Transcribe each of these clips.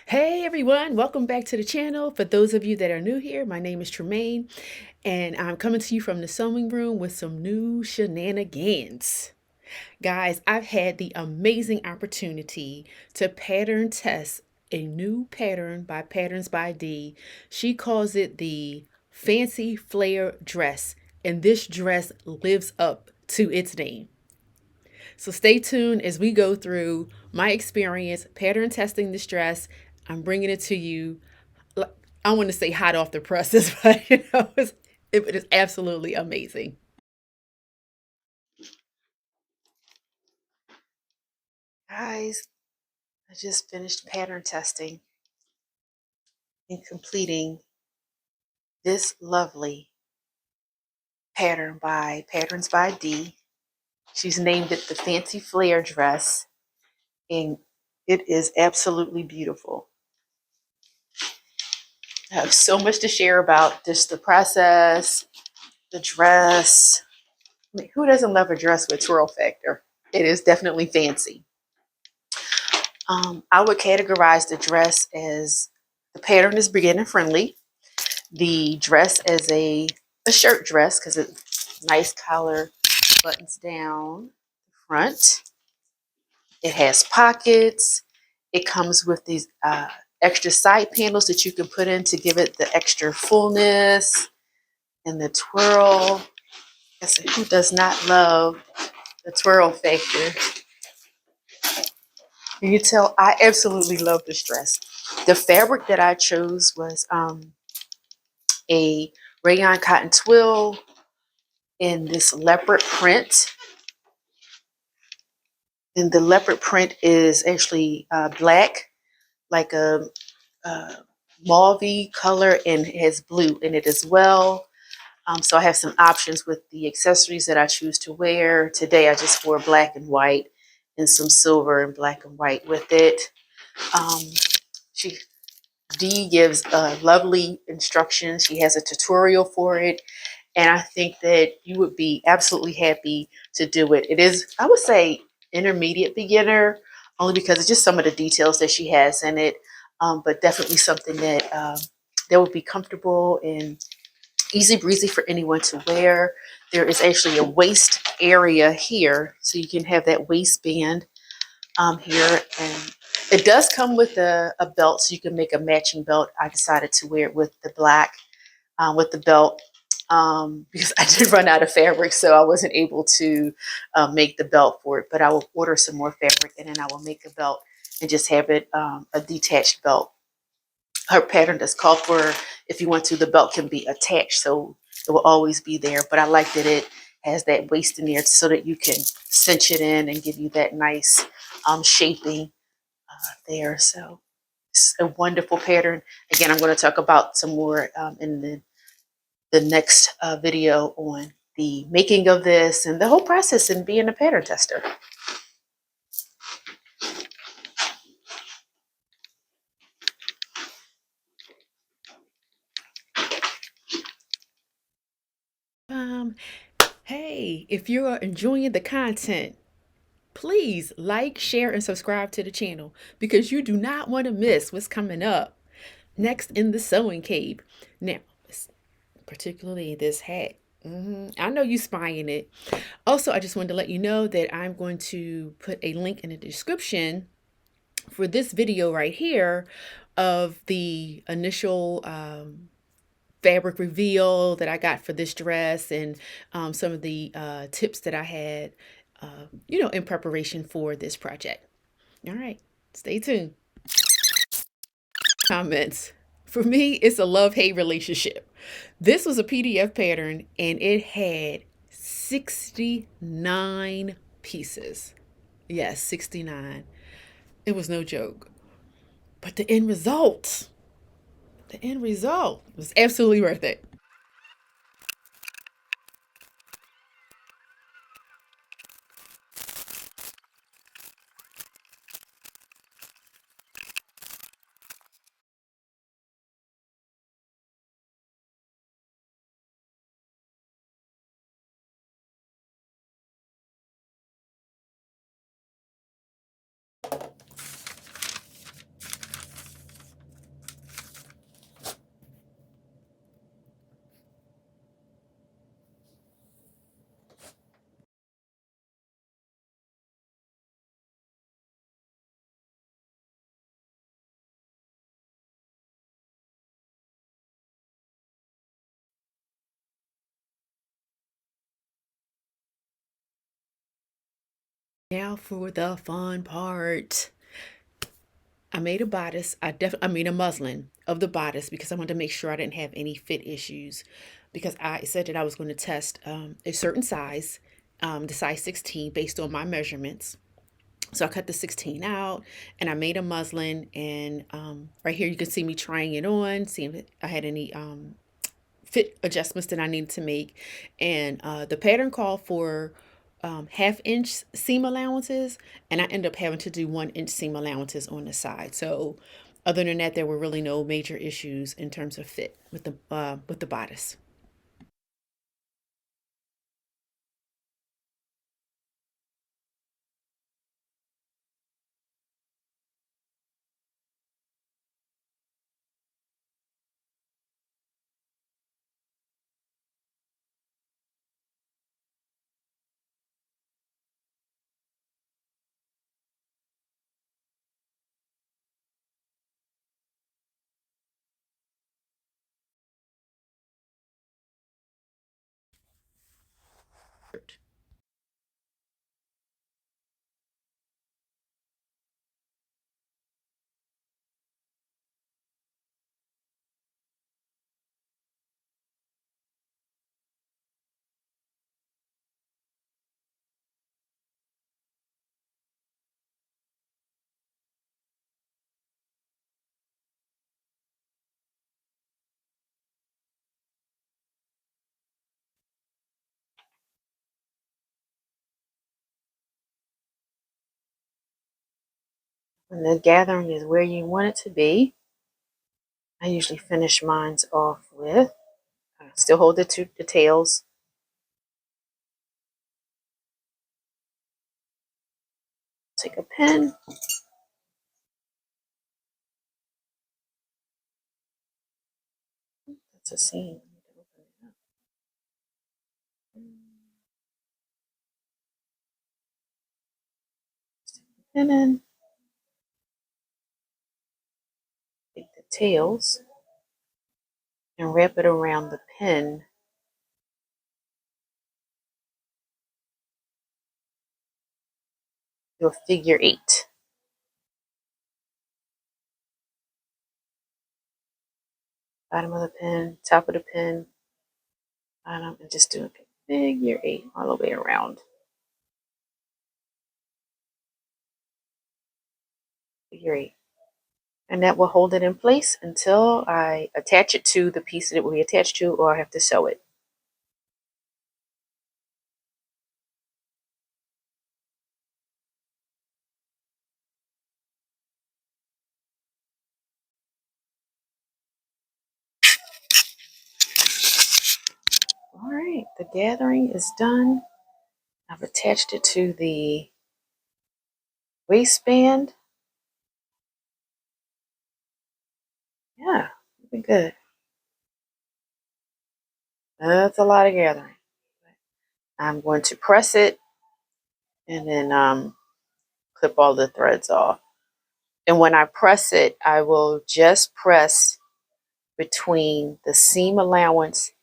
Hey everyone, welcome back to the channel. For those of you that are new here, my name is Tremayne, and I'm coming to you from the sewing room with some new shenanigans. Guys, I've had the amazing opportunity to pattern test a new pattern by Patterns by D. She calls it the Fancy Flare Dress, and this dress lives up to its name. So stay tuned as we go through my experience pattern testing this dress. I'm bringing it to you. I want to say hot off the presses, but it is absolutely amazing. Guys, I just finished pattern testing and completing this lovely pattern by Patterns by D. She's named it the Fancy Flare Dress, and it is absolutely beautiful. I have so much to share about just the process, the dress. I mean, who doesn't love a dress with twirl factor? It is definitely fancy. I would categorize the dress as the pattern is beginner friendly. The dress as a shirt dress because it's nice collar, buttons down the front. It has pockets. It comes with these extra side panels that you can put in to give it the extra fullness and the twirl. I said, who does not love the twirl factor? You can tell I absolutely love this dress. The fabric that I chose was a rayon cotton twill in this leopard print. And the leopard print is actually black, like a mauve color, and it has blue in it as well. So I have some options with the accessories that I choose to wear. Today I just wore black and white and some silver and black and white with it. Um, she Dee gives lovely instructions. She has a tutorial for it. And I think that you would be absolutely happy to do it. It is, I would say, intermediate beginner, only because it's just some of the details that she has in it. But definitely something that would be comfortable and easy breezy for anyone to wear. There is actually a waist area here, so you can have that waistband here, and it does come with a belt, so you can make a matching belt. I decided to wear it with the black, with the belt, because I did run out of fabric, so I wasn't able to make the belt for it. But I will order some more fabric, and then I will make a belt and just have it a detached belt. Her pattern does call for, if you want to, the belt can be attached, so it will always be there. But I like that it has that waist in there so that you can cinch it in and give you that nice shaping there. So it's a wonderful pattern. Again, I'm going to talk about some more in the next video on the making of this and the whole process and being a pattern tester. Um, hey, if you are enjoying the content, please like, share, and subscribe to the channel because you do not want to miss what's coming up next in the sewing cave. Now, particularly this hat. I know you spying it. Also, I just wanted to let you know that I'm going to put a link in the description for this video right here of the initial fabric reveal that I got for this dress and some of the tips that I had, in preparation for this project. All right, stay tuned. Comments. For me, it's a love-hate relationship. This was a PDF pattern and it had 69 pieces. Yes, 69. It was no joke. But the end result was absolutely worth it. Now for the fun part. I made a bodice. I made a muslin of the bodice because I wanted to make sure I didn't have any fit issues. Because I said that I was going to test a certain size, the size 16, based on my measurements. So I cut the 16 out and I made a muslin. And right here, you can see me trying it on, seeing if I had any fit adjustments that I needed to make. And the pattern called for half-inch seam allowances, and I ended up having to do 1 inch seam allowances on the side. So other than that, there were really no major issues in terms of fit with the bodice. When the gathering is where you want it to be, I usually finish mine off with, still hold the tails. Take a pen. That's a seam. Stick the pen in. Take the tails and wrap it around the pin. Do a figure 8. Bottom of the pin, top of the pin, bottom, and just do a figure 8 all the way around. Figure 8. And that will hold it in place until I attach it to the piece that it will be attached to, or I have to sew it. All right, the gathering is done. I've attached it to the waistband. Yeah, pretty good. That's a lot of gathering. I'm going to press it and then clip all the threads off. And when I press it, I will just press between the seam allowance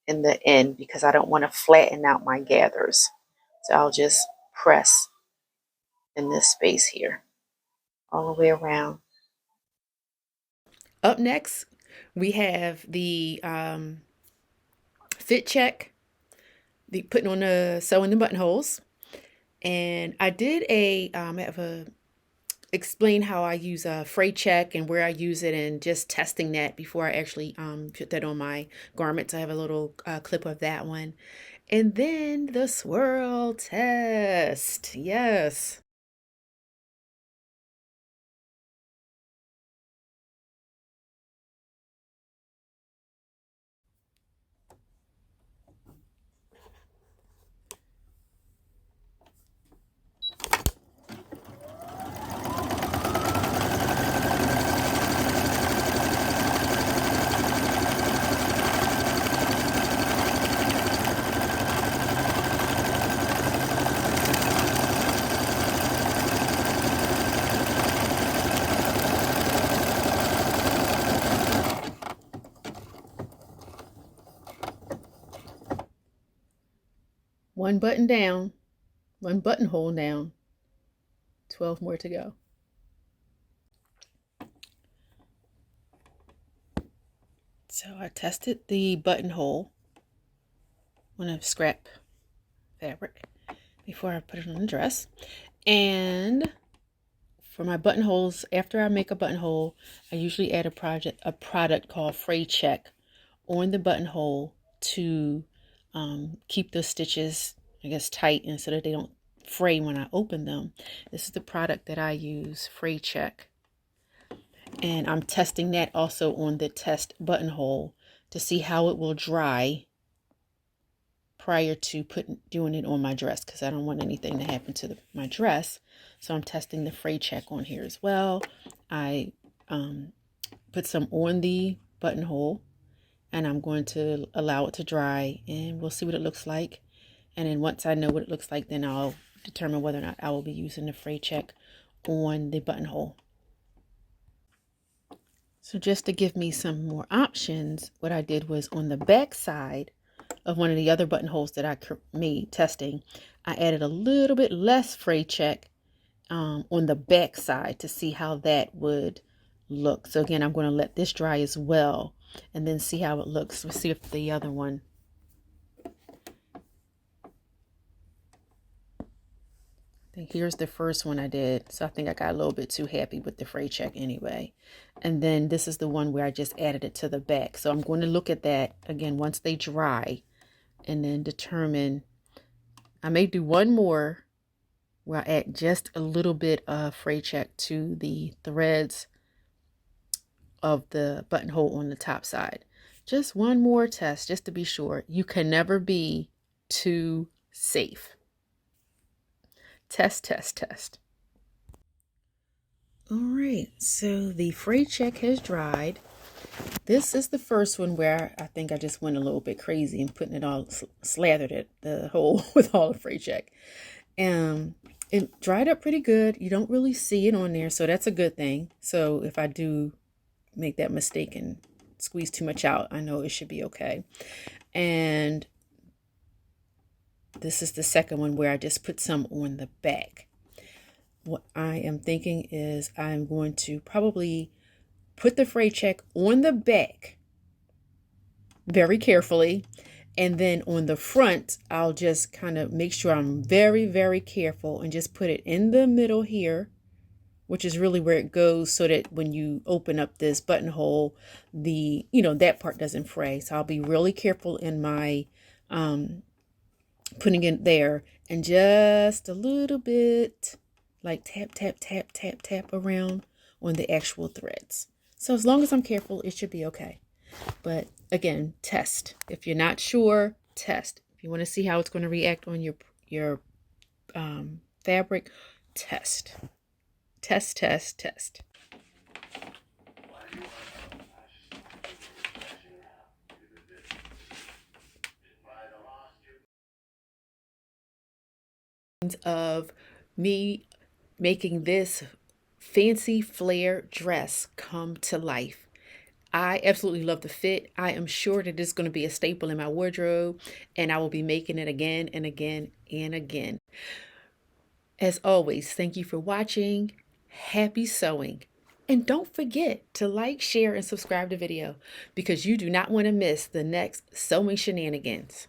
and the end because I don't want to flatten out my gathers. So I'll just press in this space here all the way around. Up next, we have the fit check, the putting on the sewing the buttonholes. And I did have a explain how I use a fray check and where I use it and just testing that before I actually put that on my garments. I have a little clip of that one. And then the swirl test. Yes. One button down, one buttonhole down. 12 more to go. So I tested the buttonhole on a scrap fabric before I put it on the dress. And for my buttonholes, after I make a buttonhole, I usually add a product called Fray Check on the buttonhole to keep the stitches, I guess, tight and so that they don't fray when I open them. This is the product that I use, Fray Check. And I'm testing that also on the test buttonhole to see how it will dry prior to doing it on my dress, because I don't want anything to happen to my dress. So I'm testing the Fray Check on here as well. I put some on the buttonhole and I'm going to allow it to dry and we'll see what it looks like. And then once I know what it looks like, then I'll determine whether or not I will be using the Fray Check on the buttonhole. So just to give me some more options, what I did was on the back side of one of the other buttonholes that I made testing, I added a little bit less Fray Check on the back side to see how that would look. So again, I'm going to let this dry as well and then see how it looks. We'll see if the other one. I think here's the first one I did. So I think I got a little bit too happy with the Fray Check anyway. And then this is the one where I just added it to the back. So I'm going to look at that again once they dry and then determine. I may do one more where I add just a little bit of Fray Check to the threads of the buttonhole on the top side. Just one more test just to be sure. You can never be too safe. Test, test, test. All right, so the Fray Check has dried. This is the first one where I think I just went a little bit crazy and putting it all, slathered it, the whole with all the Fray Check. It dried up pretty good. You don't really see it on there, so that's a good thing. So if I do make that mistake and squeeze too much out, I know it should be okay. And this is the second one where I just put some on the back. What I am thinking is I'm going to probably put the Fray Check on the back very carefully. And then on the front, I'll just kind of make sure I'm very, very careful and just put it in the middle here, which is really where it goes so that when you open up this buttonhole, that part doesn't fray. So I'll be really careful in my putting it there and just a little bit like tap, tap, tap, tap, tap around on the actual threads. So as long as I'm careful, it should be okay. But again, test. If you're not sure, test. If you want to see how it's going to react on your fabric, test. Test, test, test. Of me making this fancy flare dress come to life. I absolutely love the fit. I am sure that it's going to be a staple in my wardrobe and I will be making it again and again and again. As always, thank you for watching. Happy sewing. And don't forget to like, share, and subscribe to the video because you do not want to miss the next sewing shenanigans.